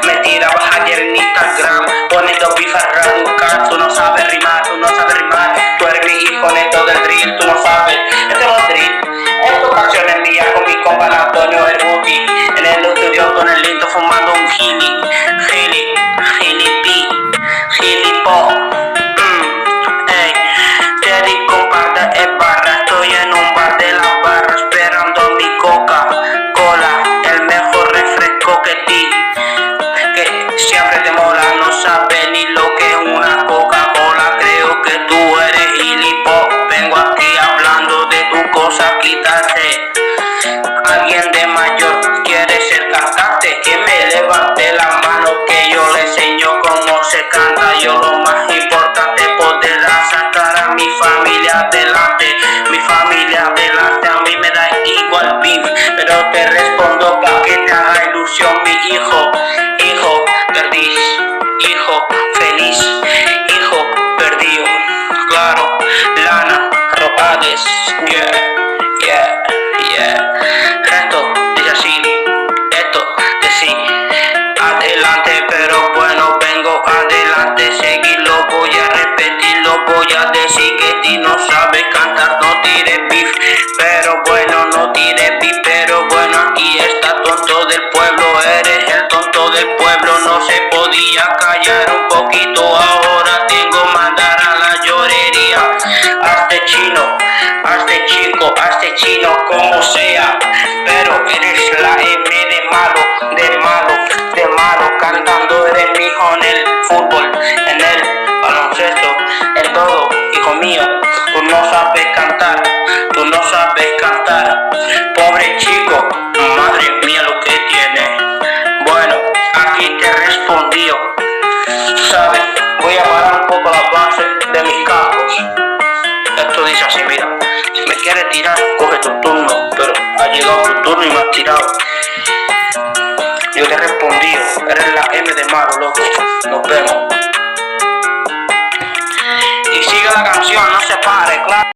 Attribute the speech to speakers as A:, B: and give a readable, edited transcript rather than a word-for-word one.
A: Me tirabas ayer en Instagram poniendo bifas raducar. Tú no sabes rimar, tú eres mi hijo neto del drill, tú no sabes. Este no es drill, esto canciones mías con mi compa Antonio el Buti. En el estudio con el lindo fumando un gilipo. Ey, te di compa de barra, estoy en un bar de la barra esperando mi Coca-Cola, el mejor refresco que ti, que siempre te mola, no sabes ni lo que es una Coca-Cola. Creo que tú eres gilipo, vengo aquí hablando de tu cosa, quítate. Alguien de mayor quiere ser cantante, que me levante la mano, que yo le enseño cómo se canta. Yo lo más importante, poder sacar a mi familia adelante. Mi familia adelante, a mí me da igual beef, pero te respondo pa' que te haga ilusión mi hijo. Hijo perdiz, hijo feliz, hijo perdido. Claro, Lana Robades, yeah. Esto dice así, adelante, pero bueno, vengo adelante, seguirlo, voy a repetirlo, voy a decir que ti no sabes cantar, no tires beef, pero bueno, no tires beef, pero bueno, aquí está tonto del pueblo, eres el tonto del pueblo, no se podía callar un poquito, ahora tengo que mandar a la llorería. Hazte chino, hazte chico, hazte chino, como sea, pero eres la M de malo, cantando eres mi hijo en el fútbol, en el baloncesto, en todo, hijo mío, tú no sabes cantar, pobre chico, madre mía lo que tiene. Bueno, aquí te respondió, sabes, voy a parar un poco la base de mis cajos. Esto dice así, mira, si me quieres tirar, coge tu turno, pero ha llegado tu turno y me has tirado. Yo te respondí, eres la M de malo, loco, nos vemos. Y sigue la canción, no se pare, claro.